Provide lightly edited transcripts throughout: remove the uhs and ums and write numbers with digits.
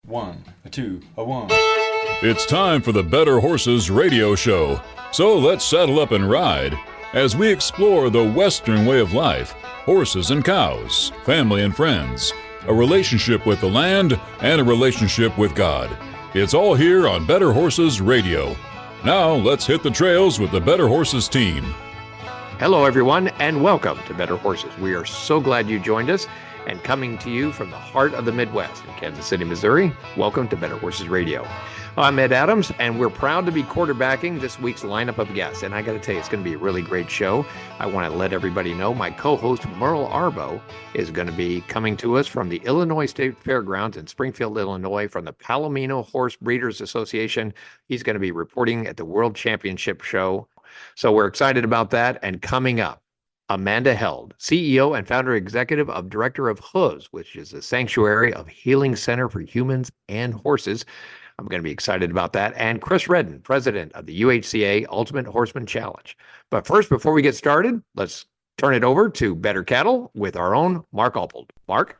1, a 2, a 1. It's time for the Better Horses radio show. So let's saddle up and ride as we explore the Western way of life, horses and cows, family and friends, a relationship with the land, and a relationship with God. It's all here on Better Horses Radio. Now let's hit the trails with the Better Horses team. Hello, everyone, and welcome to Better Horses. We are so glad you joined us, and coming to you from the heart of the Midwest in Kansas City, Missouri, welcome to Better Horses Radio. I'm Ed Adams, and we're proud to be quarterbacking this week's lineup of guests. And I got to tell you, it's going to be a really great show. I want to let everybody know my co-host, Merle Arbo, is going to be coming to us from the Illinois State Fairgrounds in Springfield, Illinois, from the Palomino Horse Breeders Association. He's going to be reporting at the World Championship Show. So we're excited about that. And coming up, Amanda Held, CEO and founder executive of director of HOOVES, which is a sanctuary of healing center for humans and horses. I'm going to be excited about that. And Chris Redden, president of the UHCA Ultimate Horseman Challenge. But first, before we get started, let's turn it over to Better Cattle with our own Mark Oppold. Mark?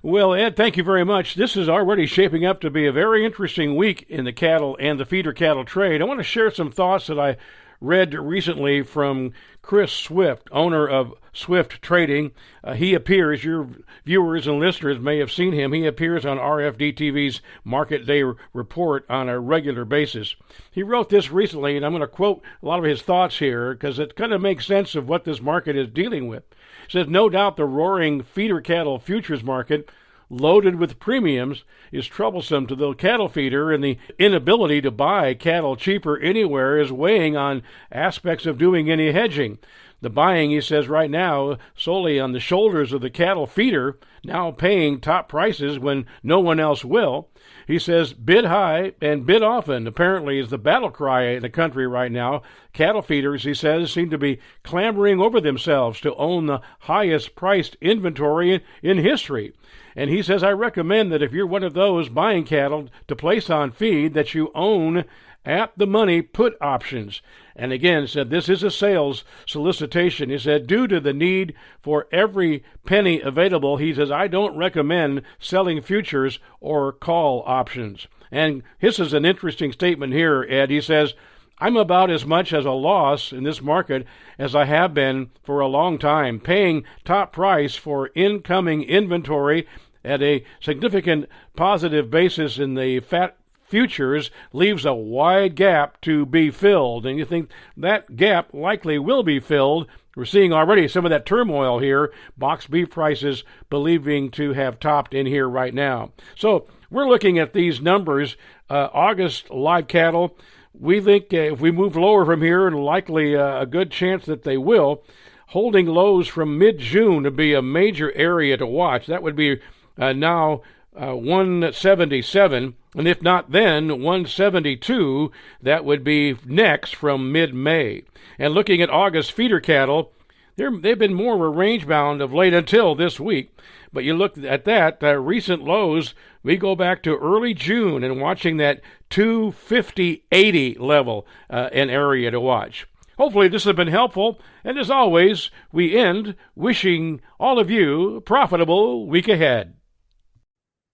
Well, Ed, thank you very much. This is already shaping up to be a very interesting week in the cattle and the feeder cattle trade. I want to share some thoughts that I read recently from Chris Swift, owner of Swift Trading. He appears, your viewers and listeners may have seen him, he appears on RFD TV's Market Day Report on a regular basis. He wrote this recently, and I'm going to quote a lot of his thoughts here because it kind of makes sense of what this market is dealing with. He says, no doubt the roaring feeder cattle futures market loaded with premiums is troublesome to the cattle feeder, and the inability to buy cattle cheaper anywhere is weighing on aspects of doing any hedging. The buying, he says, right now solely on the shoulders of the cattle feeder, now paying top prices when no one else will. He says bid high and bid often apparently is the battle cry in the country right now. Cattle feeders, he says, seem to be clamoring over themselves to own the highest priced inventory in history. And he says, I recommend that if you're one of those buying cattle to place on feed, that you own at-the-money put options. And again, said this is a sales solicitation. He said, due to the need for every penny available, he says, I don't recommend selling futures or call options. And this is an interesting statement here, Ed. He says, I'm about as much as a loss in this market as I have been for a long time, paying top price for incoming inventory at a significant positive basis in the fat futures leaves a wide gap to be filled. And you think that gap likely will be filled. We're seeing already some of that turmoil here, box beef prices believing to have topped in here right now. So we're looking at these numbers. August live cattle, we think if we move lower from here, and likely a good chance that they will, holding lows from mid-June to be a major area to watch. That would be now 177, and if not then, 172. That would be next from mid-May. And looking at August feeder cattle, they've been more range-bound of late until this week. But you look at that, recent lows, we go back to early June and watching that 250.80 level, an area to watch. Hopefully this has been helpful, and as always, we end wishing all of you a profitable week ahead.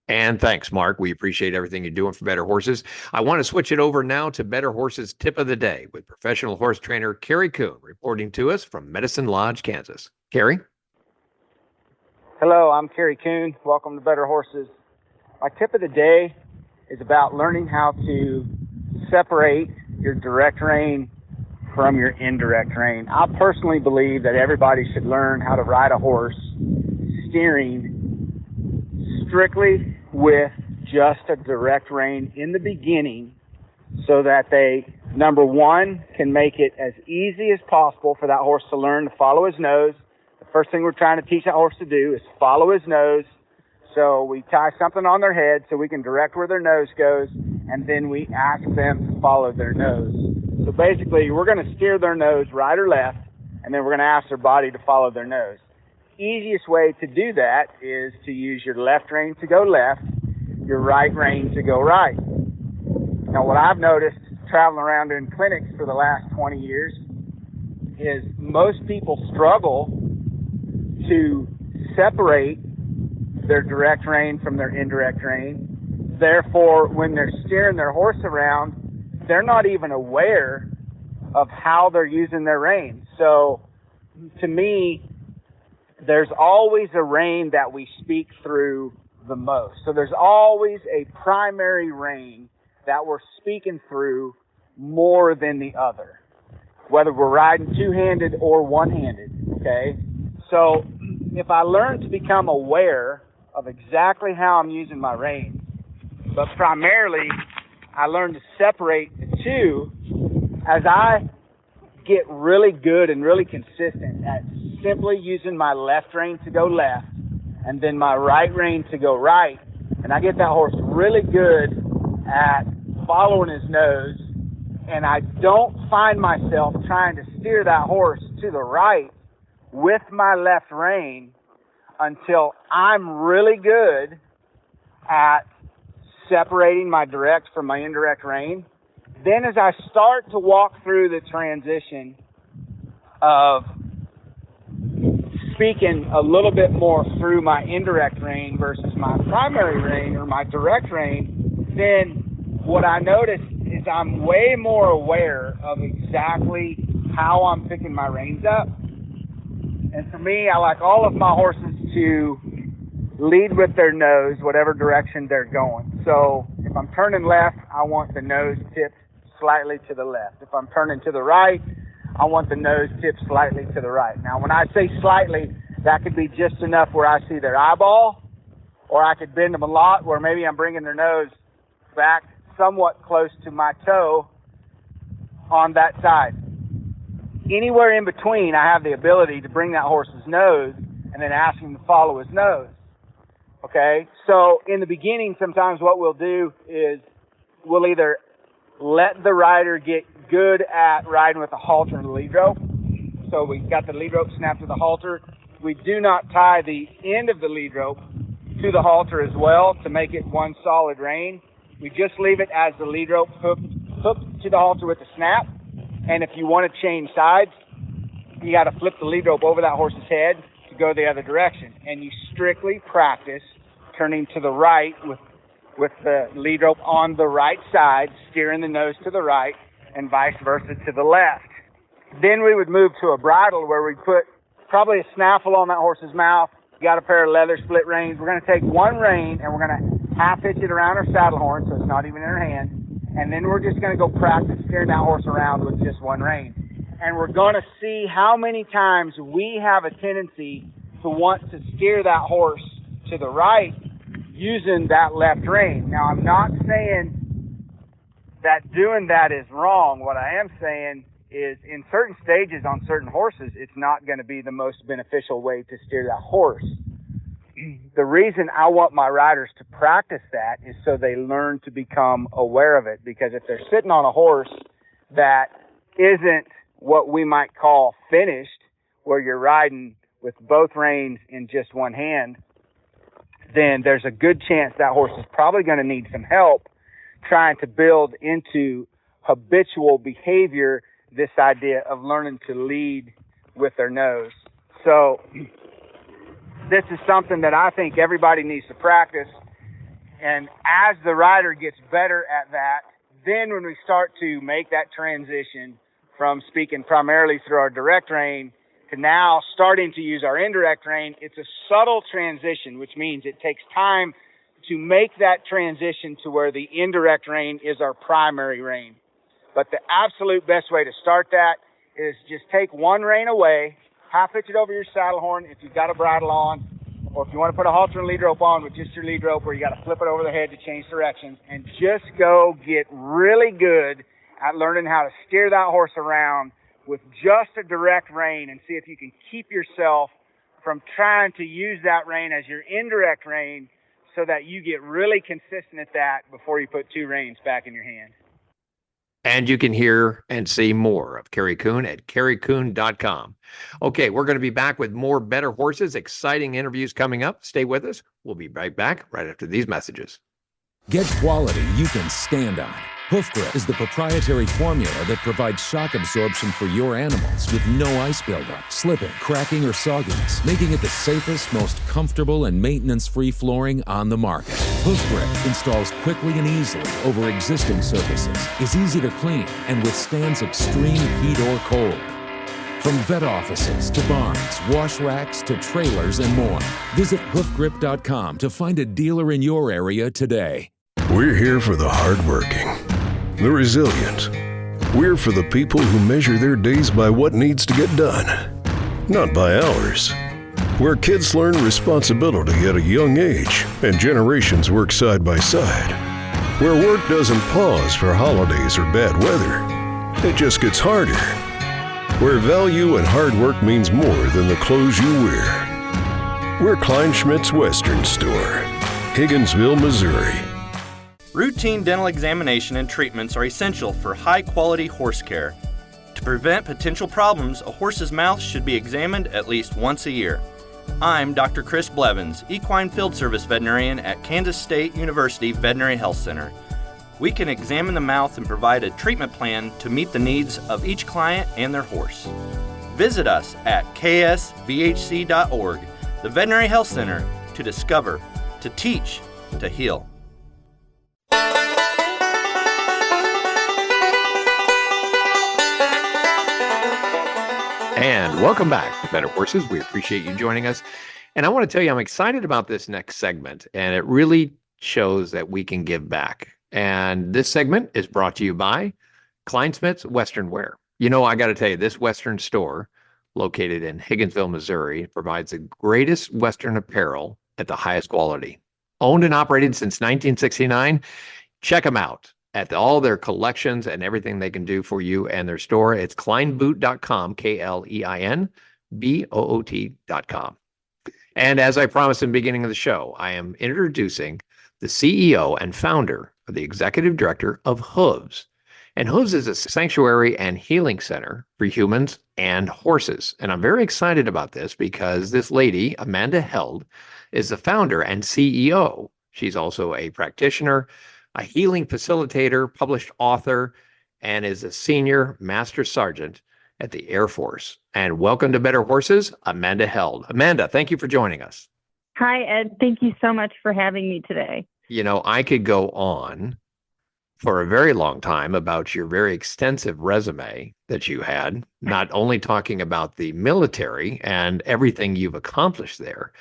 And thanks, Mark. We appreciate everything you're doing for Better Horses. I want to switch it over now to Better Horses Tip of the Day with professional horse trainer Carrie Coon reporting to us from Medicine Lodge, Kansas. Carrie? Hello, I'm Carrie Coon. Welcome to Better Horses. My tip of the day is about learning how to separate your direct rein from your indirect rein. I personally believe that everybody should learn how to ride a horse steering strictly with just a direct rein in the beginning so that they, number one, can make it as easy as possible for that horse to learn to follow his nose. The first thing we're trying to teach that horse to do is follow his nose. So we tie something on their head so we can direct where their nose goes, and then we ask them to follow their nose. So basically, we're going to steer their nose right or left, and then we're going to ask their body to follow their nose. Easiest way to do that is to use your left rein to go left, your right rein to go right. Now, what I've noticed traveling around doing clinics for the last 20 years is most people struggle to separate their direct rein from their indirect rein. therefore, when they're steering their horse around, they're not even aware of how they're using their rein. So, to me, there's always a rein that we speak through the most. So there's always a primary rein that we're speaking through more than the other, whether we're riding two-handed or one-handed, okay? So if I learn to become aware of exactly how I'm using my reins, but primarily I learn to separate the two, as I get really good and really consistent at simply using my left rein to go left and then my right rein to go right, and I get that horse really good at following his nose, and I don't find myself trying to steer that horse to the right with my left rein until I'm really good at separating my direct from my indirect rein. Then as I start to walk through the transition of speaking a little bit more through my indirect rein versus my primary rein or my direct rein, then what I notice is I'm way more aware of exactly how I'm picking my reins up. And for me, I like all of my horses to lead with their nose, whatever direction they're going. So if I'm turning left, I want the nose tipped slightly to the left. If I'm turning to the right, I want the nose tipped slightly to the right. Now, when I say slightly, that could be just enough where I see their eyeball, or I could bend them a lot where maybe I'm bringing their nose back somewhat close to my toe on that side. Anywhere in between, I have the ability to bring that horse's nose and then ask him to follow his nose. Okay? So in the beginning, sometimes what we'll do is we'll either let the rider get good at riding with a halter and the lead rope. So we've got the lead rope snapped to the halter. We do not tie the end of the lead rope to the halter as well to make it one solid rein. We just leave it as the lead rope hooked to the halter with the snap. And if you want to change sides, you got to flip the lead rope over that horse's head to go the other direction. And you strictly practice turning to the right with the lead rope on the right side, steering the nose to the right, and vice versa to the left. Then we would move to a bridle where we put probably a snaffle on that horse's mouth. You got a pair of leather split reins. We're going to take one rein and we're going to half hitch it around our saddle horn so it's not even in our hand. And then we're just going to go practice steering that horse around with just one rein. And we're going to see how many times we have a tendency to want to steer that horse to the right using that left rein. Now, I'm not saying that doing that is wrong. What I am saying is in certain stages on certain horses, it's not going to be the most beneficial way to steer that horse. The reason I want my riders to practice that is so they learn to become aware of it. Because if they're sitting on a horse that isn't what we might call finished, where you're riding with both reins in just one hand, then there's a good chance that horse is probably going to need some help trying to build into habitual behavior this idea of learning to lead with their nose. So this is something that I think everybody needs to practice. And as the rider gets better at that, then when we start to make that transition from speaking primarily through our direct rein to now starting to use our indirect rein, it's a subtle transition, which means it takes time to make that transition to where the indirect rein is our primary rein. But the absolute best way to start that is just take one rein away, half hitch it over your saddle horn if you've got a bridle on, or if you want to put a halter and lead rope on with just your lead rope where you got to flip it over the head to change directions, and just go get really good at learning how to steer that horse around with just a direct rein, and see if you can keep yourself from trying to use that rein as your indirect rein so that you get really consistent at that before you put two reins back in your hand. And you can hear and see more of Kerry Coon at kerrycoon.com. Okay, we're going to be back with more Better Horses, exciting interviews coming up. Stay with us. We'll be right back right after these messages. Get quality you can stand on. Hoof Grip is the proprietary formula that provides shock absorption for your animals with no ice buildup, slipping, cracking, or sogginess, making it the safest, most comfortable, and maintenance-free flooring on the market. Hoof Grip installs quickly and easily over existing surfaces, is easy to clean, and withstands extreme heat or cold. From vet offices to barns, wash racks to trailers and more. Visit hoofgrip.com to find a dealer in your area today. We're here for the hardworking, the resilient. We're for the people who measure their days by what needs to get done, not by hours. Where kids learn responsibility at a young age and generations work side by side. Where work doesn't pause for holidays or bad weather. It just gets harder. Where value and hard work means more than the clothes you wear. We're Kleinschmidt's Western Store, Higginsville, Missouri. Routine dental examination and treatments are essential for high-quality horse care. To prevent potential problems, a horse's mouth should be examined at least once a year. I'm Dr. Chris Blevins, Equine Field Service Veterinarian at Kansas State University Veterinary Health Center. We can examine the mouth and provide a treatment plan to meet the needs of each client and their horse. Visit us at ksvhc.org, the Veterinary Health Center, to discover, to teach, to heal. And welcome back to Better Horses. We appreciate you joining us. And I want to tell you, I'm excited about this next segment, and it really shows that we can give back. And this segment is brought to you by Kleinschmidt's Western Wear. You know, I got to tell you, this Western store located in Higginsville, Missouri, provides the greatest Western apparel at the highest quality. Owned and operated since 1969. Check them out at all their collections and everything they can do for you and their store. It's kleinboot.com, KLEINBOOT.com. And as I promised in the beginning of the show, I am introducing the CEO and founder of the executive director of HOOVES. And HOOVES is a sanctuary and healing center for humans and horses. And I'm very excited about this because this lady, Amanda Held, is the founder and CEO. She's also a practitioner, a healing facilitator, published author, and is a senior master sergeant at the Air Force. And welcome to Better Horses, Amanda Held. Amanda, thank you for joining us. Hi, Ed. Thank you so much for having me today. You know, I could go on for a very long time about your very extensive resume that you had, not only talking about the military and everything you've accomplished there,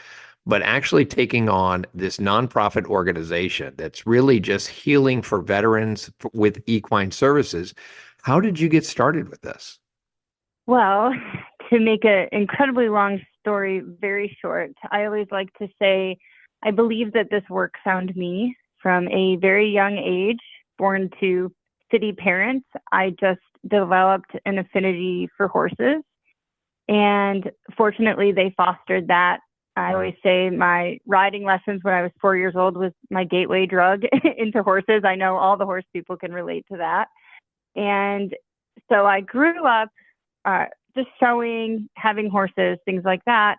but actually taking on this nonprofit organization that's really just healing for veterans with equine services. How did you get started with this? Well, to make an incredibly long story very short, I always like to say I believe that this work found me from a very young age. Born to city parents, I just developed an affinity for horses. And fortunately, they fostered that. I always say my riding lessons when I was 4 years old was my gateway drug into horses. I know all the horse people can relate to that. And so I grew up just showing, having horses, things like that.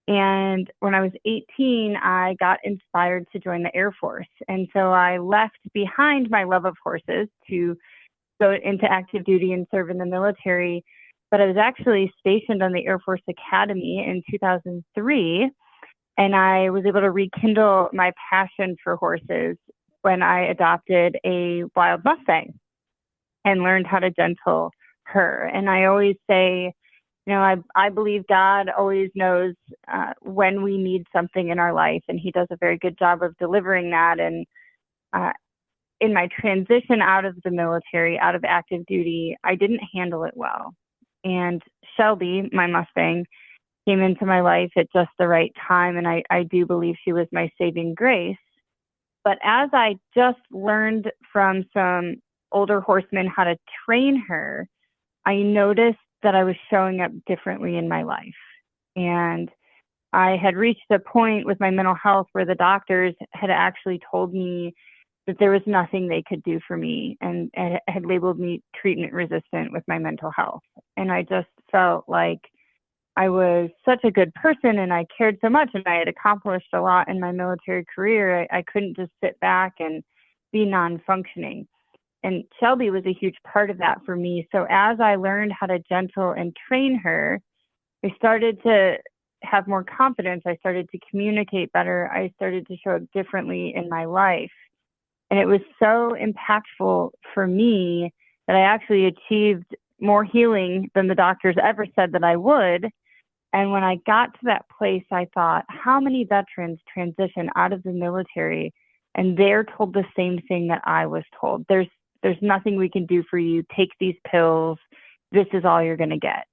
And when I was 18, I got inspired to join the Air Force. And so I left behind my love of horses to go into active duty and serve in the military. But I was actually stationed on the Air Force Academy in 2003. And I was able to rekindle my passion for horses when I adopted a wild Mustang and learned how to gentle her. And I always say, you know, I believe God always knows when we need something in our life, and he does a very good job of delivering that. And in my transition out of the military, out of active duty, I didn't handle it well. And Shelby, my Mustang, came into my life at just the right time, and I do believe she was my saving grace. But as I just learned from some older horsemen how to train her, I noticed that I was showing up differently in my life. And I had reached a point with my mental health where the doctors had actually told me that there was nothing they could do for me, and had labeled me treatment resistant with my mental health. And I just felt like I was such a good person and I cared so much and I had accomplished a lot in my military career. I couldn't just sit back and be non-functioning. And Shelby was a huge part of that for me. So as I learned how to gentle and train her, I started to have more confidence. I started to communicate better. I started to show up differently in my life. And it was so impactful for me that I actually achieved more healing than the doctors ever said that I would. And when I got to that place, I thought, how many veterans transition out of the military and they're told the same thing that I was told? There's nothing we can do for you. Take these pills. This is all you're going to get.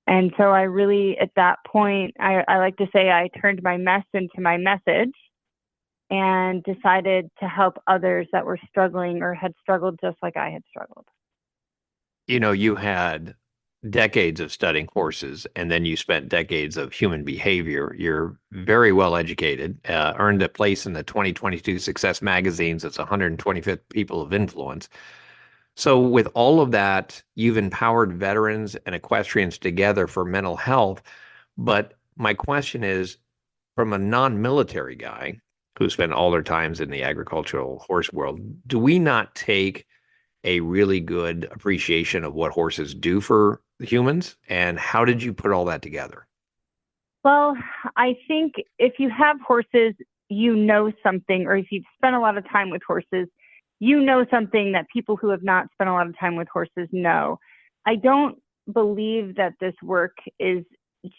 And so I really, at that point, I like to say I turned my mess into my message and decided to help others that were struggling or had struggled just like I had struggled. You know, you had decades of studying horses, and then you spent decades of human behavior. You're very well educated, earned a place in the 2022 Success Magazine's It's 125th People of Influence. So with all of that, you've empowered veterans and equestrians together for mental health. But my question is, from a non-military guy who spent all their times in the agricultural horse world, do we not take a really good appreciation of what horses do for humans? And how did you put all that together? Well, I think if you have horses, you know something, or if you've spent a lot of time with horses, you know something that people who have not spent a lot of time with horses know. I don't believe that this work is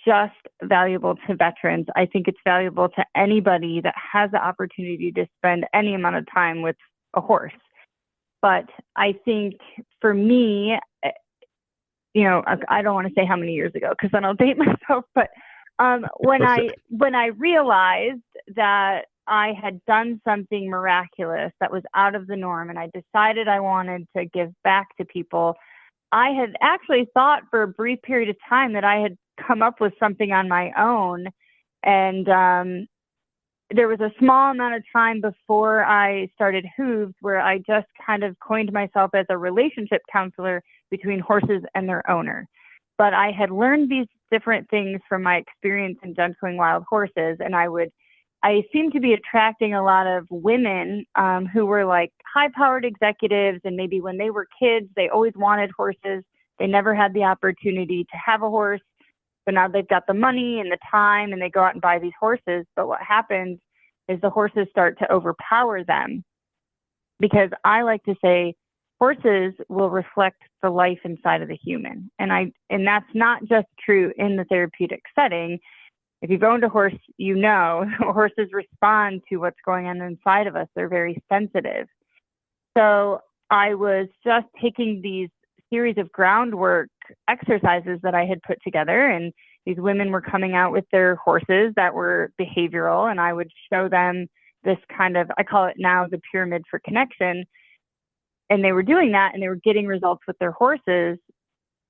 just valuable to veterans. I think it's valuable to anybody that has the opportunity to spend any amount of time with a horse. But I think for me, you know, I don't want to say how many years ago because then I'll date myself. But when I realized that I had done something miraculous that was out of the norm, and I decided I wanted to give back to people, I had actually thought for a brief period of time that I had come up with something on my own. And there was a small amount of time before I started HOOVES where I just kind of coined myself as a relationship counselor between horses and their owner. But I had learned these different things from my experience in gentling wild horses, and I seemed to be attracting a lot of women who were like high-powered executives, and maybe when they were kids, they always wanted horses. They never had the opportunity to have a horse, but now they've got the money and the time, and they go out and buy these horses. But what happens is the horses start to overpower them, because I like to say horses will reflect the life inside of the human. And that's not just true in the therapeutic setting. If you've owned a horse, you know horses respond to what's going on inside of us. They're very sensitive. So I was just taking these series of groundwork exercises that I had put together, and these women were coming out with their horses that were behavioral, and I would show them this kind of, I call it now the pyramid for connection. And they were doing that, and they were getting results with their horses.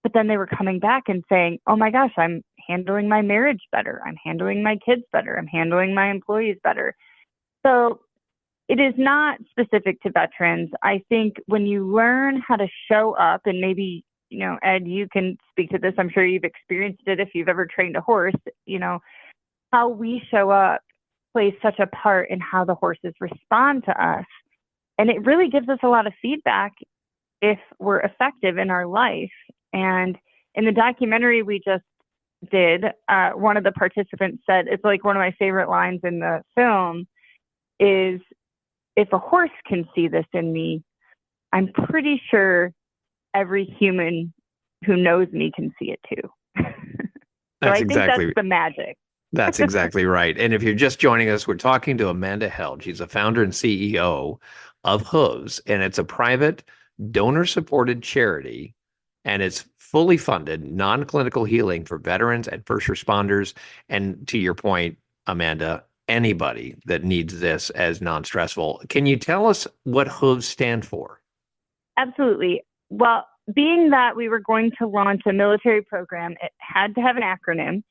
But then they were coming back and saying, oh my gosh, I'm handling my marriage better. I'm handling my kids better. I'm handling my employees better. So it is not specific to veterans. I think when you learn how to show up, and maybe, you know, Ed, you can speak to this. I'm sure you've experienced it if you've ever trained a horse. You know, how we show up plays such a part in how the horses respond to us. And it really gives us a lot of feedback if we're effective in our life. And in the documentary we just did, one of the participants said, it's like one of my favorite lines in the film is, if a horse can see this in me, I'm pretty sure every human who knows me can see it too. So I think that's the magic. That's exactly right. And if you're just joining us, we're talking to Amanda Held. She's a founder and CEO of HOOVES, and it's a private donor-supported charity, and it's fully funded non-clinical healing for veterans and first responders. And to your point, Amanda, anybody that needs this as non-stressful. Can you tell us what HOOVES stand for? Absolutely. Well, being that we were going to launch a military program, it had to have an acronym.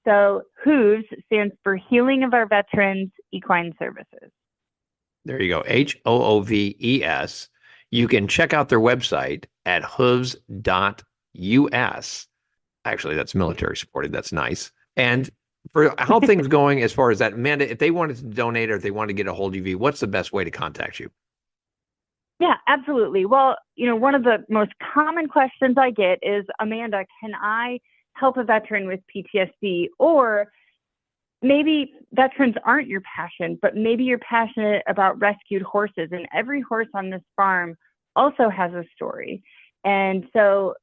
So HOOVES stands for Healing of Our Veterans Equine Services. There you go, H-O-O-V-E-S. You can check out their website at hooves.us. Actually, that's military supported. That's nice. And for how things going as far as that, Amanda, if they wanted to donate or if they wanted to get a hold of you, what's the best way to contact you? Yeah, absolutely. Well, one of the most common questions I get is, Amanda, can I help a veteran with PTSD? Or maybe veterans aren't your passion, but maybe you're passionate about rescued horses, and every horse on this farm also has a story. And so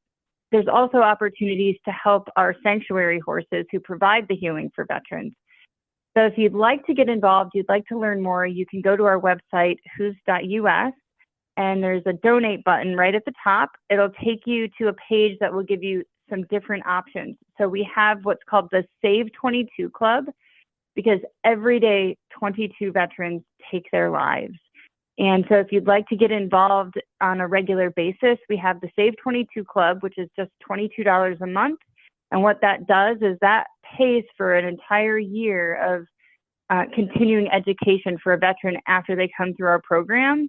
there's also opportunities to help our sanctuary horses who provide the healing for veterans. So if you'd like to get involved, you'd like to learn more, you can go to our website, HOOVES.us, and there's a donate button right at the top. It'll take you to a page that will give you some different options. So we have what's called the Save 22 Club, because every day 22 veterans take their lives. And so if you'd like to get involved on a regular basis, we have the Save 22 Club, which is just $22 a month. And what that does is that pays for an entire year of continuing education for a veteran after they come through our program.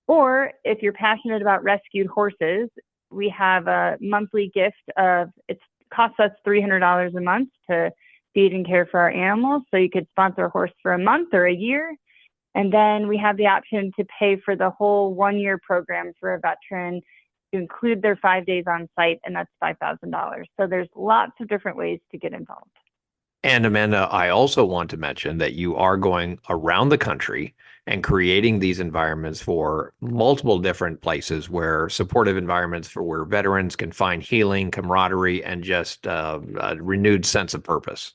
Or if you're passionate about rescued horses, we have a monthly gift it costs us $300 a month to feed and care for our animals. So you could sponsor a horse for a month or a year. And then we have the option to pay for the whole 1-year program for a veteran to include their 5 days on site, and that's $5,000. So there's lots of different ways to get involved. And Amanda, I also want to mention that you are going around the country and creating these environments for multiple different places, where supportive environments for where veterans can find healing, camaraderie, and just a renewed sense of purpose.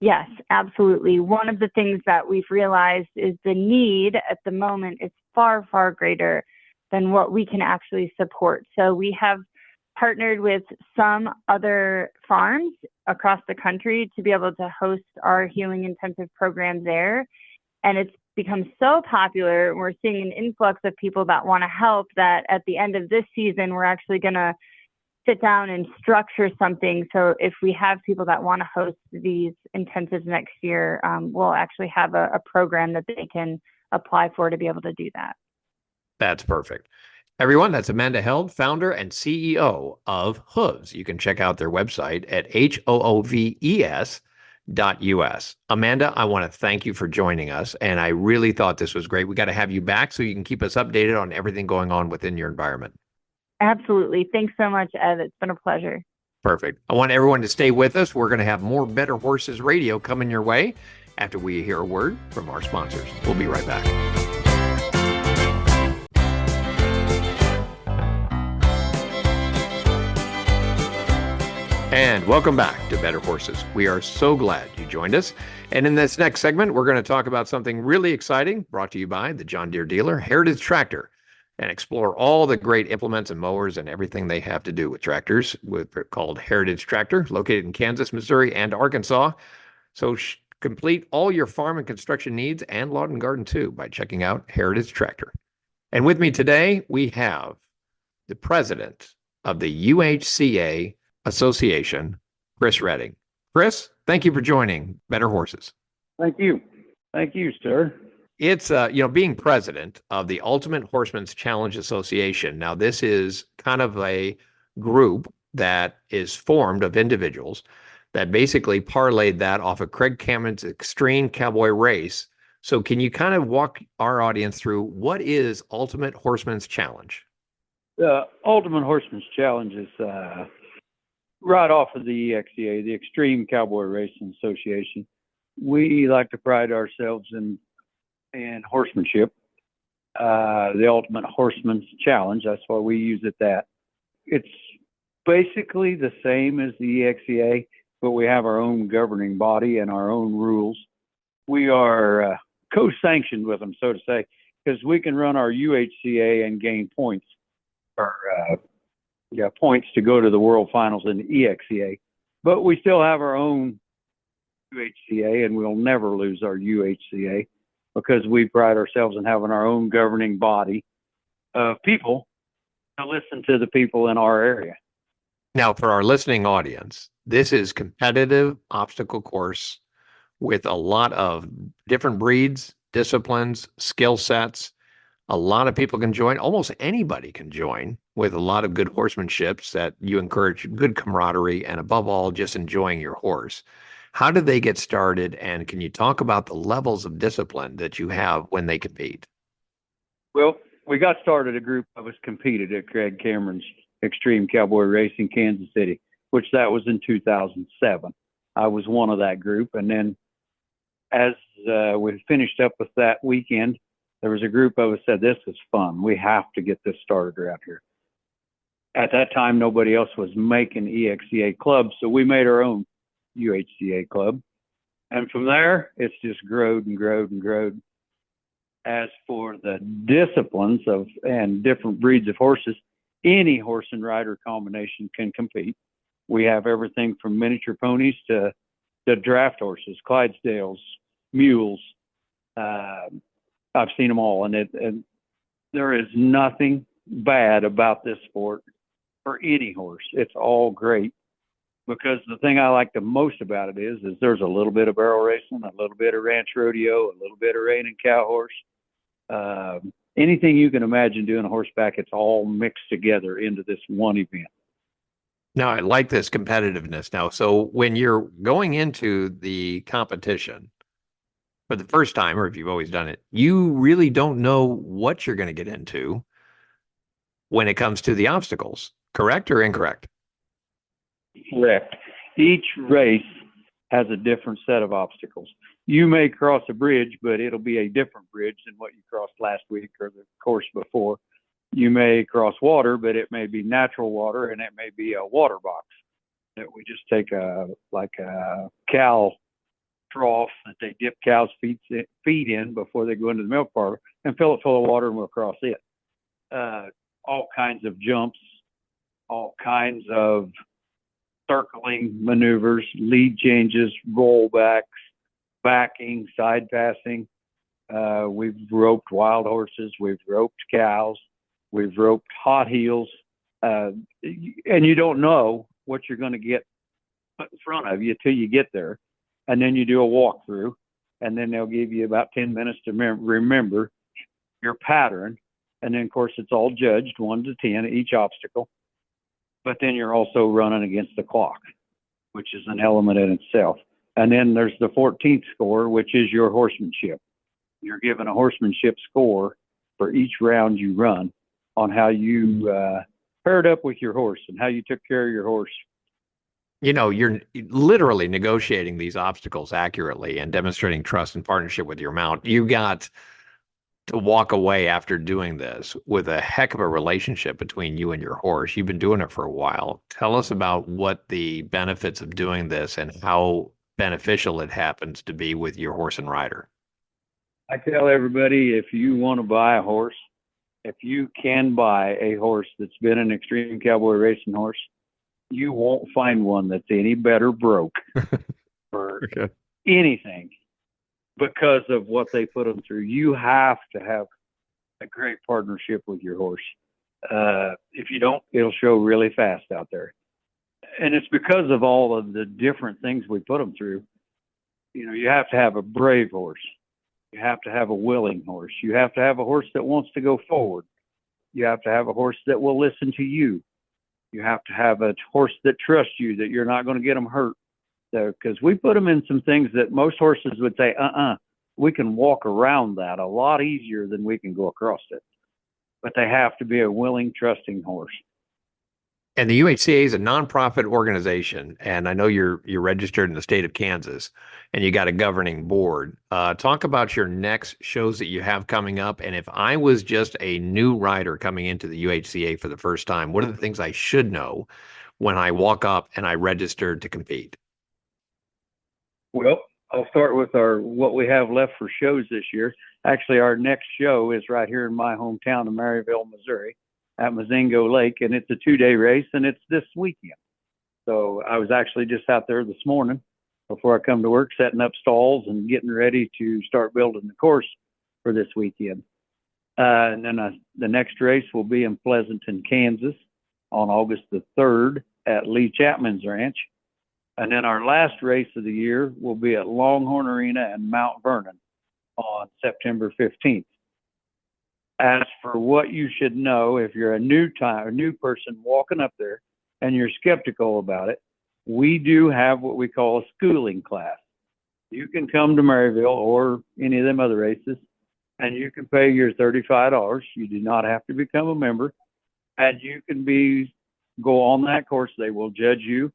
Yes, absolutely. One of the things that we've realized is the need at the moment is far, far greater than what we can actually support. So we have partnered with some other farms across the country to be able to host our healing intensive program there. And it's become so popular. We're seeing an influx of people that want to help, that at the end of this season, we're actually going to sit down and structure something. So if we have people that want to host these intensives next year, we'll actually have a program that they can apply for to be able to do that. That's perfect. Everyone, that's Amanda Held, founder and CEO of HOOVES. You can check out their website at HOOVES.us. Amanda, I want to thank you for joining us, and I really thought this was great. We got to have you back so you can keep us updated on everything going on within your environment. Absolutely. Thanks so much, Ed. It's been a pleasure. Perfect. I want everyone to stay with us. We're going to have more Better Horses Radio coming your way after we hear a word from our sponsors. We'll be right back. And welcome back to Better Horses. We are so glad you joined us. And in this next segment, we're going to talk about something really exciting, brought to you by the John Deere dealer, Heritage Tractor, and explore all the great implements and mowers and everything they have to do with tractors, called Heritage Tractor, located in Kansas, Missouri, and Arkansas. So complete all your farm and construction needs, and lawn and garden too, by checking out Heritage Tractor. And with me today, we have the president of the UHCA Association, Chris Redden. Chris, thank you for joining Better Horses. Thank you. Thank you, sir. It's, being president of the Ultimate Horsemen's Challenge Association. Now, this is kind of a group that is formed of individuals that basically parlayed that off of Craig Cameron's Extreme Cowboy Race. So can you kind of walk our audience through what is Ultimate Horsemen's Challenge? The Ultimate Horseman's Challenge is right off of the UHCA, the Extreme Cowboy Racing Association. We like to pride ourselves in horsemanship. The Ultimate Horseman's Challenge, that's why we use it that. It's basically the same as the UHCA, but we have our own governing body and our own rules. We are co-sanctioned with them, so to say, because we can run our UHCA and gain points or points to go to the World Finals in the UHCA. But we still have our own UHCA, and we'll never lose our UHCA because we pride ourselves in having our own governing body of people to listen to the people in our area. Now, for our listening audience, this is competitive obstacle course with a lot of different breeds, disciplines, skill sets. A lot of people can join. Almost anybody can join, with a lot of good horsemanship that you encourage good camaraderie and, above all, just enjoying your horse. How did they get started? And can you talk about the levels of discipline that you have when they compete? Well, we got started, a group of us competed at Craig Cameron's Extreme Cowboy Race in Kansas City, which that was in 2007. I was one of that group. And then as we finished up with that weekend, there was a group of us said, this is fun. We have to get this started around here. At that time, nobody else was making EXCA clubs, so we made our own UHCA club. And from there, it's just growed and growed and growed. As for the disciplines and different breeds of horses, any horse and rider combination can compete. We have everything from miniature ponies to draft horses, Clydesdales, mules. I've seen them all, and there is nothing bad about this sport for any horse. It's all great, because the thing I like the most about it is there's a little bit of barrel racing, a little bit of ranch rodeo, a little bit of rein and cow horse. Anything you can imagine doing a horseback, it's all mixed together into this one event. Now, I like this competitiveness now. So when you're going into the competition for the first time, or if you've always done it, you really don't know what you're going to get into when it comes to the obstacles, correct or incorrect? Correct. Each race has a different set of obstacles. You may cross a bridge, but it'll be a different bridge than what you crossed last week or the course before. You may cross water, but it may be natural water, and it may be a water box that we just take like a cow trough that they dip cows' feet in before they go into the milk parlor and fill it full of water, and we'll cross it. All kinds of jumps, all kinds of circling maneuvers, lead changes, rollbacks, backing, side passing. We've roped wild horses. We've roped cows. We've roped hot heels. And you don't know what you're going to get put in front of you till you get there. And then you do a walkthrough. And then they'll give you about 10 minutes to remember your pattern. And then, of course, it's all judged 1 to 10, each obstacle. But then you're also running against the clock, which is an element in itself. And then there's the 14th score, which is your horsemanship. You're given a horsemanship score for each round you run on how you paired up with your horse and how you took care of your horse. You know, you're literally negotiating these obstacles accurately and demonstrating trust and partnership with your mount. You got to walk away after doing this with a heck of a relationship between you and your horse. You've been doing it for a while. Tell us about what the benefits of doing this and how beneficial it happens to be with your horse and rider. I tell everybody, if you want to buy a horse, if you can buy a horse that's been an extreme cowboy racing horse, you won't find one that's any better broke for anything because of what they put them through. You have to have a great partnership with your horse. If you don't, it'll show really fast out there. And it's because of all of the different things we put them through. You know, you have to have a brave horse. You have to have a willing horse. You have to have a horse that wants to go forward. You have to have a horse that will listen to you. You have to have a horse that trusts you, that you're not going to get them hurt. Because we put them in some things that most horses would say, we can walk around that a lot easier than we can go across it. But they have to be a willing, trusting horse. And the UHCA is a nonprofit organization, and I know you're registered in the state of Kansas, and you got a governing board. Talk about your next shows that you have coming up, and if I was just a new rider coming into the UHCA for the first time, what are the things I should know when I walk up and I register to compete? Well, I'll start with what we have left for shows this year. Actually, our next show is right here in my hometown of Maryville, Missouri, at Mazingo Lake, and it's a 2-day race, and it's this weekend. So I was actually just out there this morning before I come to work, setting up stalls and getting ready to start building the course for this weekend. And then the next race will be in Pleasanton, Kansas on August the 3rd at Lee Chapman's Ranch. And then our last race of the year will be at Longhorn Arena in Mount Vernon on September 15th. As for what you should know, if you're a new person walking up there and you're skeptical about it, we do have what we call a schooling class. You can come to Maryville or any of them other races and you can pay your $35. You do not have to become a member, and you can go on that course. They will judge you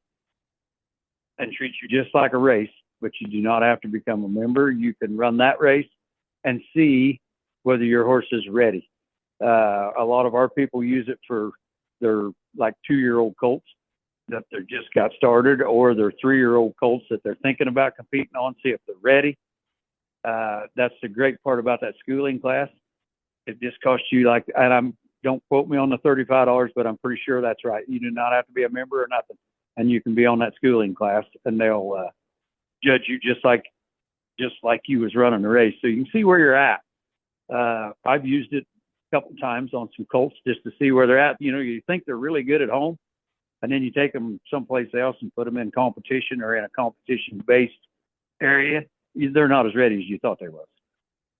and treat you just like a race, but you do not have to become a member. You can run that race and see whether your horse is ready. A lot of our people use it for their like 2-year-old colts that they just got started, or their 3-year-old colts that they're thinking about competing on, see if they're ready. That's the great part about that schooling class. It just costs you don't quote me on the $35, but I'm pretty sure that's right. You do not have to be a member or nothing, and you can be on that schooling class, and they'll judge you just like you was running the race, so you can see where you're at. I've used it a couple times on some colts just to see where they're at. You know, you think they're really good at home, and then you take them someplace else and put them in competition or in a competition-based area. They're not as ready as you thought they was.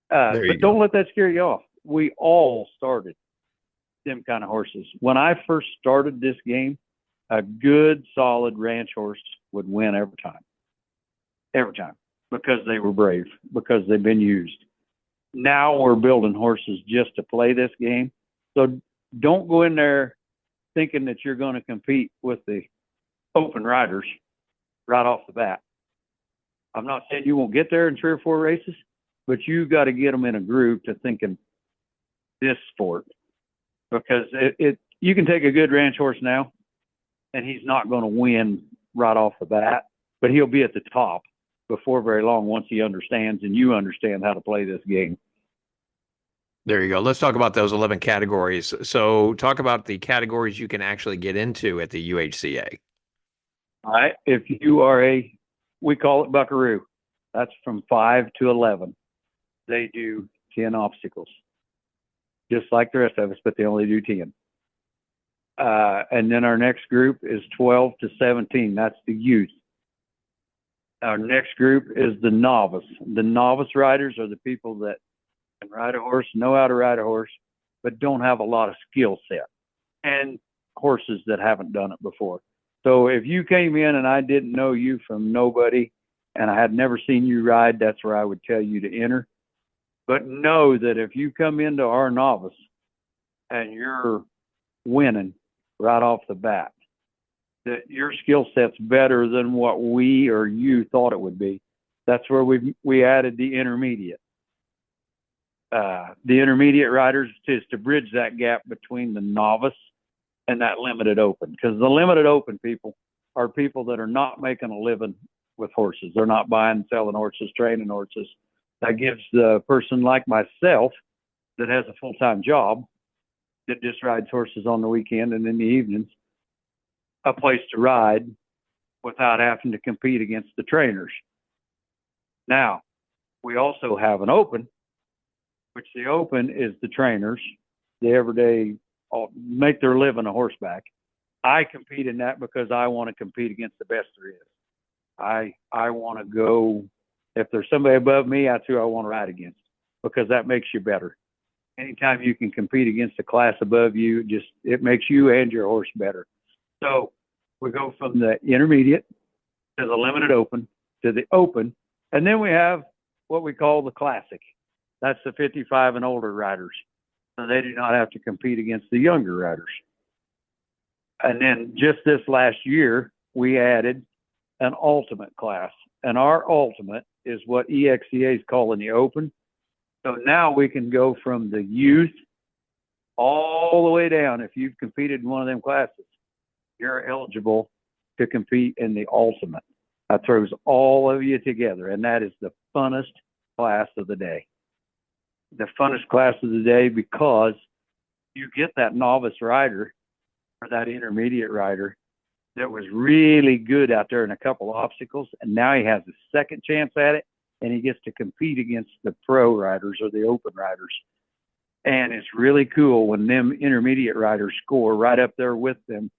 But don't let that scare you off. We all started them kind of horses. When I first started this game, a good, solid ranch horse would win every time, because they were brave, because they've been used. Now we're building horses just to play this game. So don't go in there thinking that you're going to compete with the open riders right off the bat. I'm not saying you won't get there in 3 or 4 races, but you got to get them in a group to thinking this sport, because you can take a good ranch horse now and he's not going to win right off the bat, but he'll be at the top before very long once he understands and you understand how to play this game. There you go. Let's talk about those 11 categories. So talk about the categories you can actually get into at the UHCA. All right. If you are we call it Buckaroo. That's from 5 to 11. They do 10 obstacles, just like the rest of us, but they only do 10. And then our next group is 12 to 17. That's the youth. Our next group is the novice. The novice riders are the people that can ride a horse, know how to ride a horse, but don't have a lot of skill set, and horses that haven't done it before. So if you came in and I didn't know you from nobody and I had never seen you ride, that's where I would tell you to enter. But know that if you come into our novice and you're winning right off the bat, that your skill set's better than what we or you thought it would be. That's where we added the intermediate. The intermediate riders is to bridge that gap between the novice and that limited open, because the limited open people are people that are not making a living with horses. They're not buying and selling horses, training horses. That gives the person like myself that has a full-time job that just rides horses on the weekend and in the evenings a place to ride without having to compete against the trainers. Now, we also have an open, which the open is the trainers, the everyday, make their living a horseback. I compete in that because I want to compete against the best there is. I want to go, if there's somebody above me, that's who I want to ride against, because that makes you better. Anytime you can compete against a class above you, it makes you and your horse better. So we go from the intermediate to the limited open to the open, and then we have what we call the classic. That's the 55 and older riders. So they do not have to compete against the younger riders. And then just this last year, we added an ultimate class. And our ultimate is what EXCA is calling the open. So now we can go from the youth all the way down. If you've competed in one of them classes, you're eligible to compete in the ultimate. That throws all of you together, and that is the funnest class of the day. The funnest class of the day, because you get that novice rider or that intermediate rider that was really good out there in a couple of obstacles, and now he has a second chance at it, and he gets to compete against the pro riders or the open riders. And it's really cool when them intermediate riders score right up there with them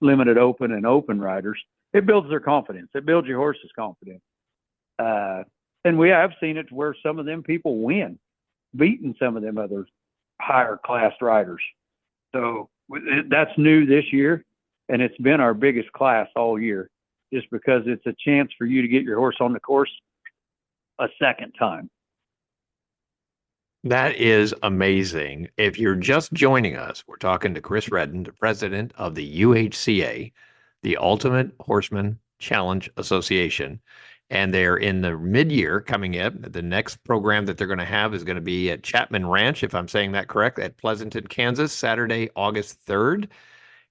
limited open and open riders. It builds their confidence. It builds your horse's confidence. And we have seen it where some of them people win, beating some of them other higher class riders. So that's new this year, and it's been our biggest class all year, just because it's a chance for you to get your horse on the course a second time. That is amazing. If you're just joining us, we're talking to Chris Redden, the president of the UHCA, the Ultimate Horseman Challenge Association. And they're in the mid-year coming in. The next program that they're going to have is going to be at Chapman Ranch, if I'm saying that correct, at Pleasanton, Kansas, Saturday, August 3rd.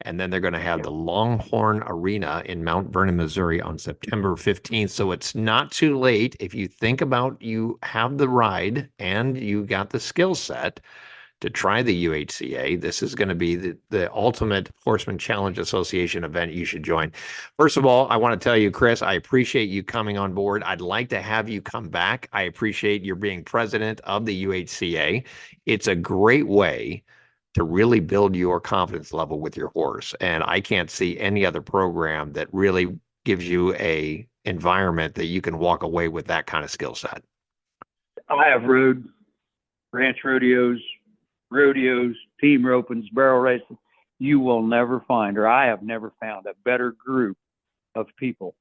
And then they're going to have the Longhorn Arena in Mount Vernon, Missouri on September 15th. So it's not too late. If you think about you have the ride and you got the skill set to try the UHCA, this is going to be the Ultimate Horseman Challenge Association event you should join. First of all, I want to tell you, Chris, I appreciate you coming on board. I'd like to have you come back. I appreciate your being president of the UHCA. It's a great way to really build your confidence level with your horse. And I can't see any other program that really gives you a environment that you can walk away with that kind of skill set. I have rode ranch rodeos, team ropings, barrel racing. You will never find, or I have never found, a better group of people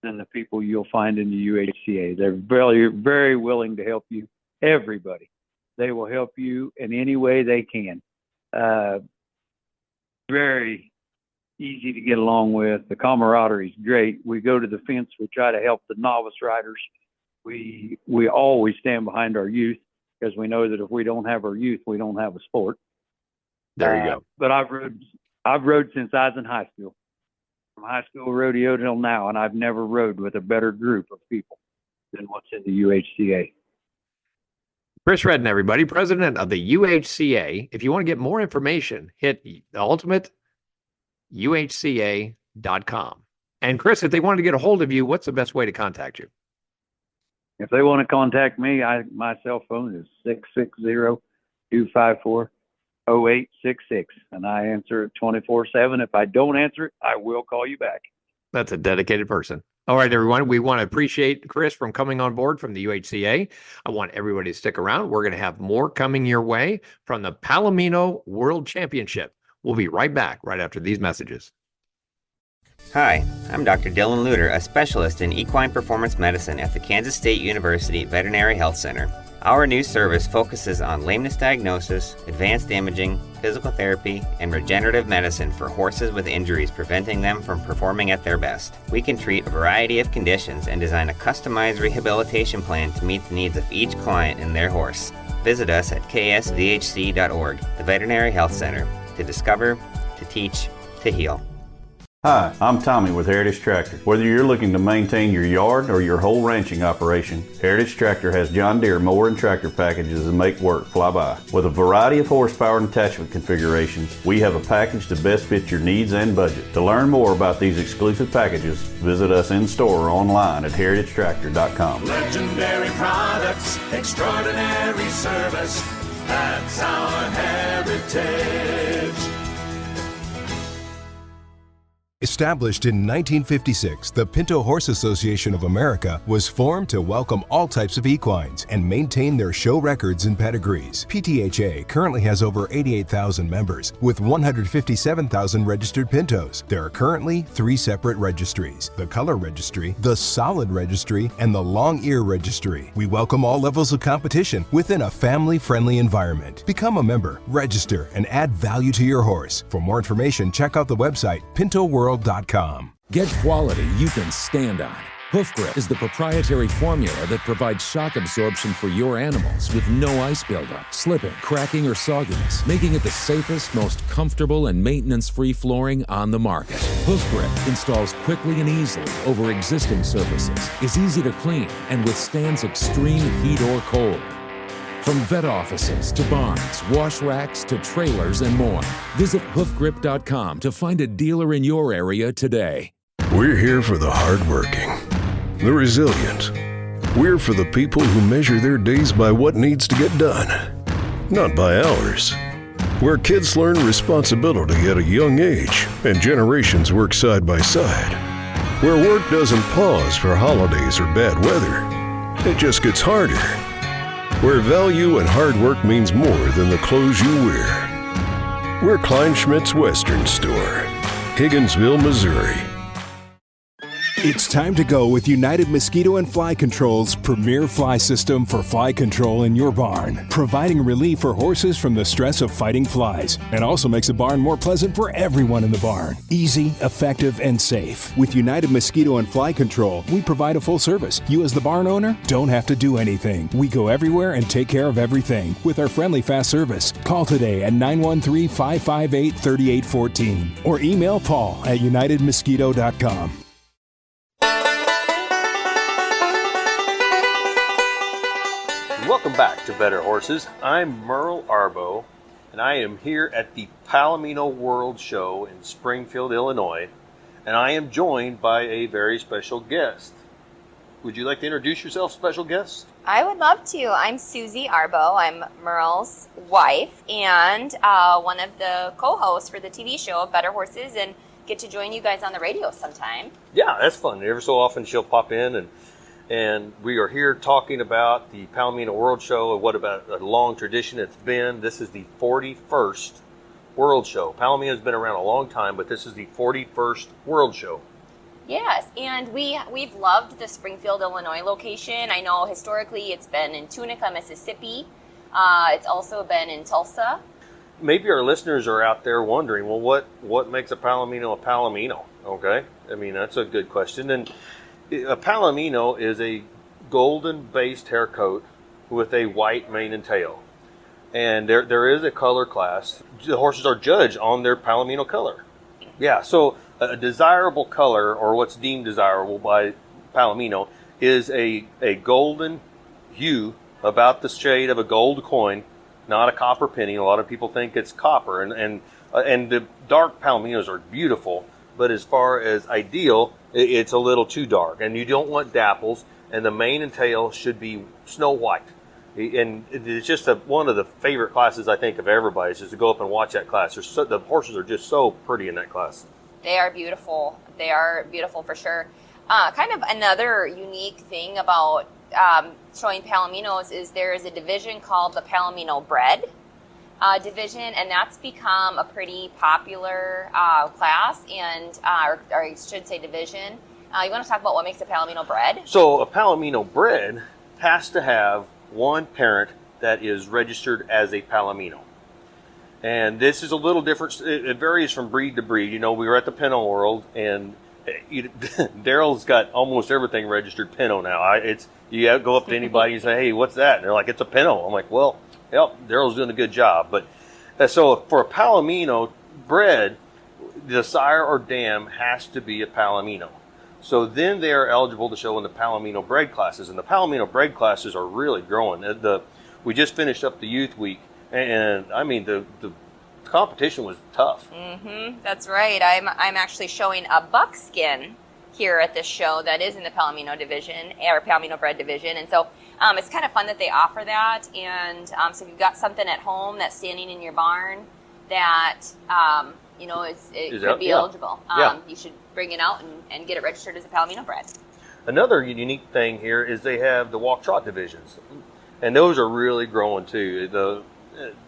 than the people you'll find in the UHCA. They're very, very willing to help you, everybody. They will help you in any way they can. Very easy to get along with. The camaraderie is great. We go to the fence. We try to help the novice riders. We always stand behind our youth because we know that if we don't have our youth, we don't have a sport. There you go. But I've rode since I was in high school, from high school rodeo till now, and I've never rode with a better group of people than what's in the UHCA. Chris Redden, everybody, president of the UHCA. If you want to get more information, hit ultimateuhca.com. And Chris, if they wanted to get a hold of you, what's the best way to contact you? If they want to contact me, my cell phone is 660-254-0866, and I answer it 24/7. If I don't answer it, I will call you back. That's a dedicated person. All right, everyone. We want to appreciate Chris from coming on board from the UHCA. I want everybody to stick around. We're going to have more coming your way from the Palomino World Championship. We'll be right back right after these messages. Hi, I'm Dr. Dylan Luter, a specialist in equine performance medicine at the Kansas State University Veterinary Health Center. Our new service focuses on lameness diagnosis, advanced imaging, physical therapy, and regenerative medicine for horses with injuries preventing them from performing at their best. We can treat a variety of conditions and design a customized rehabilitation plan to meet the needs of each client and their horse. Visit us at ksvhc.org, the Veterinary Health Center, to discover, to teach, to heal. Hi, I'm Tommy with Heritage Tractor. Whether you're looking to maintain your yard or your whole ranching operation, Heritage Tractor has John Deere mower and tractor packages that make work fly by. With a variety of horsepower and attachment configurations, we have a package to best fit your needs and budget. To learn more about these exclusive packages, visit us in store or online at heritagetractor.com. Legendary products, extraordinary service, that's our heritage. Established in 1956, the Pinto Horse Association of America was formed to welcome all types of equines and maintain their show records and pedigrees. PTHA currently has over 88,000 members with 157,000 registered pintos. There are currently 3 separate registries: the Color Registry, the Solid Registry, and the Long Ear Registry. We welcome all levels of competition within a family-friendly environment. Become a member, register, and add value to your horse. For more information, check out the website pintoworld.com. Get quality you can stand on. HOOVE-Grip is the proprietary formula that provides shock absorption for your animals with no ice buildup, slipping, cracking, or sogginess, making it the safest, most comfortable, and maintenance-free flooring on the market. HOOVE-Grip installs quickly and easily over existing surfaces, is easy to clean, and withstands extreme heat or cold. From vet offices to barns, wash racks to trailers and more. Visit hoofgrip.com to find a dealer in your area today. We're here for the hardworking, the resilient. We're for the people who measure their days by what needs to get done, not by hours. Where kids learn responsibility at a young age and generations work side by side. Where work doesn't pause for holidays or bad weather. It just gets harder. Where value and hard work means more than the clothes you wear. We're Kleinschmidt's Western Store, Higginsville, Missouri. It's time to go with United Mosquito and Fly Control's premier fly system for fly control in your barn, providing relief for horses from the stress of fighting flies, and also makes the barn more pleasant for everyone in the barn. Easy, effective, and safe. With United Mosquito and Fly Control, we provide a full service. You as the barn owner don't have to do anything. We go everywhere and take care of everything with our friendly fast service. Call today at 913-558-3814 or email Paul at unitedmosquito.com. Welcome back to Better Horses. I'm Merle Arbo, and I am here at the Palomino World Show in Springfield, Illinois, and I am joined by a very special guest. Would you like to introduce yourself, special guest? I would love to. I'm Susie Arbo. I'm Merle's wife and one of the co-hosts for the TV show of Better Horses, and get to join you guys on the radio sometime. Yeah, that's fun. Every so often she'll pop in, and we are here talking about the Palomino World Show and what about a long tradition it's been. This is the 41st World Show. Palomino's been around a long time, but this is the 41st World Show. Yes, and we've loved the Springfield, Illinois location. I know historically it's been in Tunica, Mississippi. It's also been in Tulsa. Maybe our listeners are out there wondering, well, what makes a Palomino a Palomino? Okay, I mean, that's a good question. And a Palomino is a golden-based hair coat with a white mane and tail. And there is a color class. The horses are judged on their Palomino color. Yeah, so a desirable color, or what's deemed desirable by Palomino, is a golden hue, about the shade of a gold coin, not a copper penny. A lot of people think it's copper, and the dark Palominos are beautiful, but as far as ideal, it's a little too dark, and you don't want dapples, and the mane and tail should be snow white. And it's just one of the favorite classes, I think, of everybody's, just to go up and watch that class. The horses are just so pretty in that class. They are beautiful. They are beautiful for sure. Kind of another unique thing about showing Palominos is there is a division called the Palomino Bred division, and that's become a pretty popular class, and or I should say division. You want to talk about what makes a Palomino Bred? So a Palomino Bred has to have one parent that is registered as a Palomino. And this is a little different. It varies from breed to breed. You know, we were at the Pinto World, and Daryl's got almost everything registered Pinto now. You go up to anybody and say, hey, what's that? And they're like, it's a Pinto. I'm like, well, yep, Daryl's doing a good job. But so for a Palomino bred, the sire or dam has to be a Palomino. So then they are eligible to show in the Palomino bred classes. And the Palomino bred classes are really growing. We just finished up the Youth Week, and I mean, the competition was tough. Mm-hmm, that's right. I'm actually showing a buckskin here at this show that is in the Palomino division, or Palomino bred division. And so it's kind of fun that they offer that. And so if you've got something at home that's standing in your barn that, it could be eligible, you should bring it out and get it registered as a Palomino bred. Another unique thing here is they have the walk-trot divisions. And those are really growing too.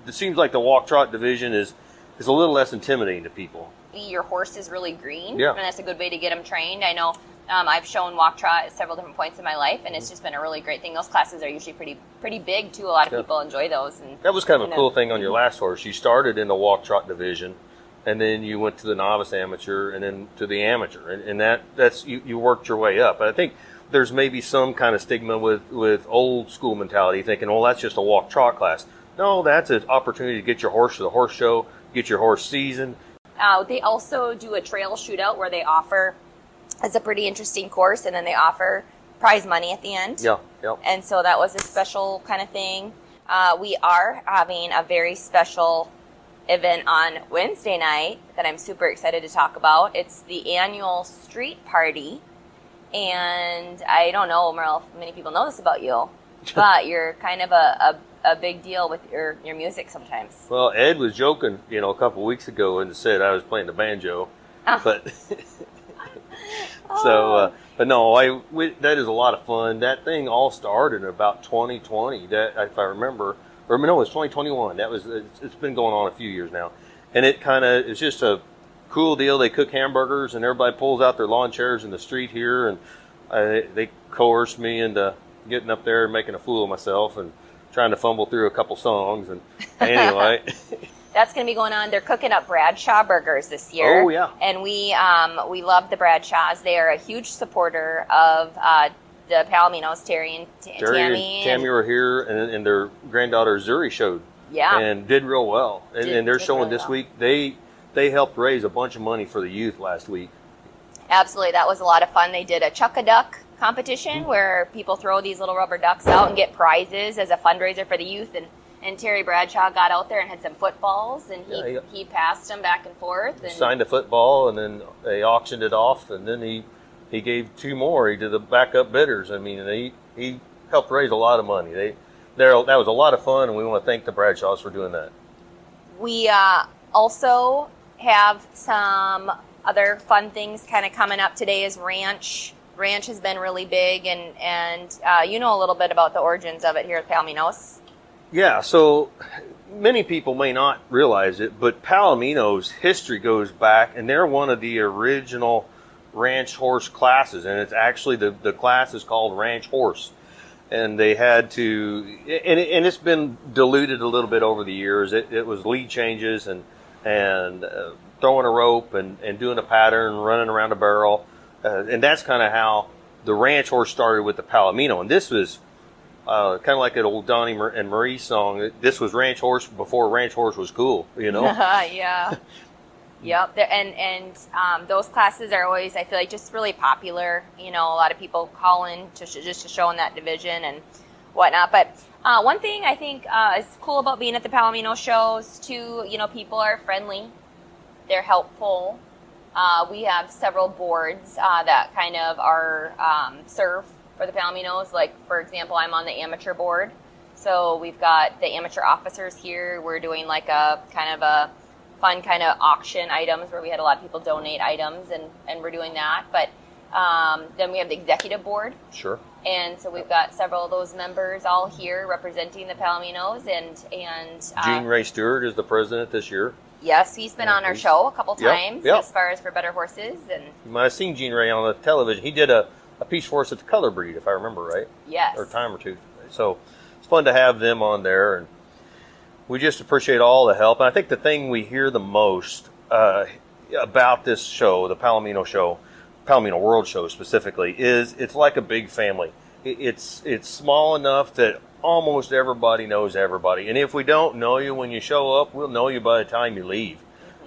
It seems like the walk-trot division is a little less intimidating to people. Your horse is really green, yeah, and that's a good way to get them trained. I know I've shown walk-trot at several different points in my life, and it's just been a really great thing. Those classes are usually pretty big too. A lot of people enjoy those. And that was kind of a cool thing on your last horse. You started in the walk-trot division, and then you went to the novice amateur, and then to the amateur, and that's you worked your way up. But I think there's maybe some kind of stigma with old school mentality, thinking, well, that's just a walk-trot class. No, that's an opportunity to get your horse to the horse show, get your horse seasoned. They also do a trail shootout where they offer, it's a pretty interesting course, and then they offer prize money at the end. Yeah. And so that was a special kind of thing. We are having a very special event on Wednesday night that I'm super excited to talk about. It's the annual street party. And I don't know, Merle, if many people know this about you, but you're kind of a big deal with your music sometimes. Well, Ed was joking, a couple of weeks ago and said I was playing the banjo, but but no, that is a lot of fun. That thing all started in about 2020. That, if I remember, or no, it was 2021. It's been going on a few years now, and it's just a cool deal. They cook hamburgers, and everybody pulls out their lawn chairs in the street here, and they coerced me into getting up there and making a fool of myself and trying to fumble through a couple songs. And anyway. That's going to be going on. They're cooking up Bradshaw burgers this year. Oh, yeah. And we love the Bradshaws. They are a huge supporter of the Palominos. Terry and Tammy were here, and their granddaughter Zuri showed. Yeah. And did real well. And they're showing really this week. They helped raise a bunch of money for the youth last week. Absolutely. That was a lot of fun. They did a Chuck-a-Duck competition where people throw these little rubber ducks out and get prizes as a fundraiser for the youth. And Terry Bradshaw got out there and had some footballs, and he passed them back and forth. And signed a football, and then they auctioned it off, and then he gave 2 more to the backup bidders. I mean, he helped raise a lot of money. That was a lot of fun, and we want to thank the Bradshaws for doing that. We also have some other fun things kind of coming up. Today is Ranch. Ranch has been really big, and you know a little bit about the origins of it here at Palominos. Yeah, so many people may not realize it, but Palomino's history goes back, and they're one of the original ranch horse classes, and it's actually the class is called Ranch Horse. And they had to, and it's been diluted a little bit over the years. It was lead changes and throwing a rope and doing a pattern, running around a barrel, and that's kind of how the Ranch Horse started with the Palomino. And this was kind of like that old Donnie and Marie song. This was Ranch Horse before Ranch Horse was cool, you know? Yeah. Yep. And those classes are always, I feel like, just really popular. You know, a lot of people call in just to show in that division and whatnot. But one thing I think is cool about being at the Palomino shows, too, you know, people are friendly. They're helpful. We have several boards that kind of are serve for the Palominos. Like, for example, I'm on the amateur board. So we've got the amateur officers here. We're doing like a kind of a fun kind of auction items where we had a lot of people donate items, and we're doing that. But then we have the executive board. Sure. And so we've got several of those members all here representing the Palominos. And Gene Ray Stewart is the president this year. Yes, he's been on our show a couple times as far as for Better Horses. And you might have seen Gene Ray on the television. He did a piece for us at the Color Breed, if I remember right. Yes. Or a time or two. So it's fun to have them on there, and we just appreciate all the help. And I think the thing we hear the most about this show, the Palomino show, Palomino World Show specifically, is it's like a big family. It's small enough that almost everybody knows everybody. And if we don't know you when you show up, we'll know you by the time you leave.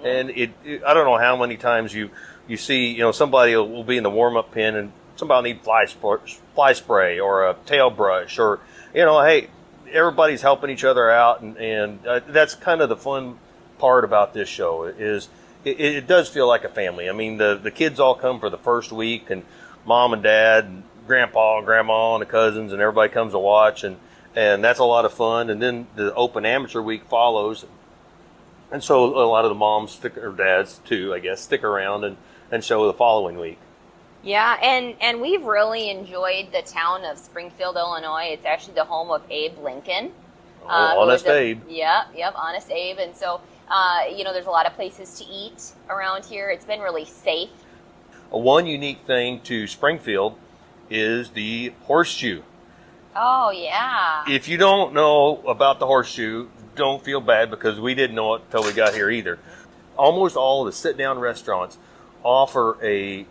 Mm-hmm. And I don't know how many times you see, you know, somebody will be in the warm-up pen and somebody need fly spray or a tail brush, or, you know, hey, everybody's helping each other out, and that's kind of the fun part about this show is it does feel like a family. I mean, the kids all come for the first week, and mom and dad and grandpa and grandma and the cousins, and everybody comes to watch, and that's a lot of fun. And then the open amateur week follows, and so a lot of the moms or dads too, I guess, stick around and show the following week. Yeah, and we've really enjoyed the town of Springfield, Illinois. It's actually the home of Abe Lincoln. Honest Abe. Yep, Honest Abe. And so, you know, there's a lot of places to eat around here. It's been really safe. One unique thing to Springfield is the horseshoe. Oh, yeah. If you don't know about the horseshoe, don't feel bad, because we didn't know it until we got here either. Almost all of the sit-down restaurants offer a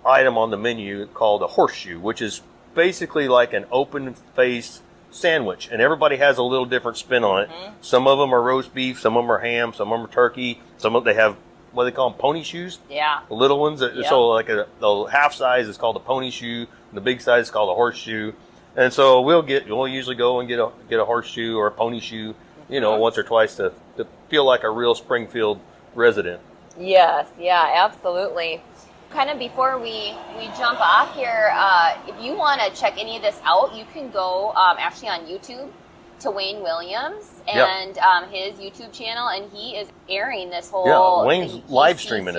item on the menu called a horseshoe, which is basically like an open-faced sandwich, and everybody has a little different spin on it. Mm-hmm. Some of them are roast beef, some of them are ham, some of them are turkey, they have what they call them, pony shoes. Yeah. The little ones. Yep. So like the half size is called a pony shoe, and the big size is called a horseshoe. And so we'll usually go and get a horseshoe or a pony shoe, you know, once or twice to feel like a real Springfield resident. Yes, yeah, absolutely. Kind of before we jump off here, if you want to check any of this out, you can go actually on YouTube to Wayne Williams and his YouTube channel, and he is airing this whole. Yeah, Wayne's live streaming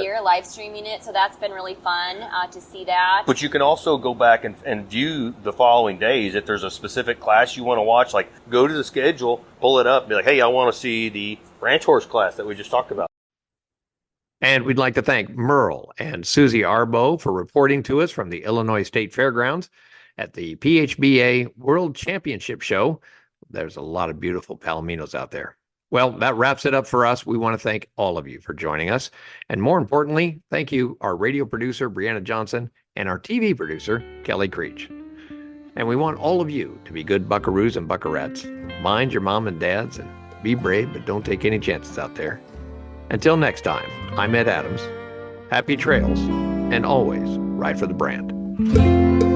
it, so that's been really fun to see that. But you can also go back and view the following days if there's a specific class you want to watch. Like, go to the schedule, pull it up, be like, hey, I want to see the ranch horse class that we just talked about. And we'd like to thank Merle and Susie Arbo for reporting to us from the Illinois State Fairgrounds at the PHBA World Championship Show. There's a lot of beautiful palominos out there. Well, that wraps it up for us. We want to thank all of you for joining us. And more importantly, thank you, our radio producer, Brianna Johnson, and our TV producer, Kelly Creech. And we want all of you to be good buckaroos and buckarettes. Mind your mom and dads and be brave, but don't take any chances out there. Until next time, I'm Ed Adams. Happy trails, and always ride for the brand.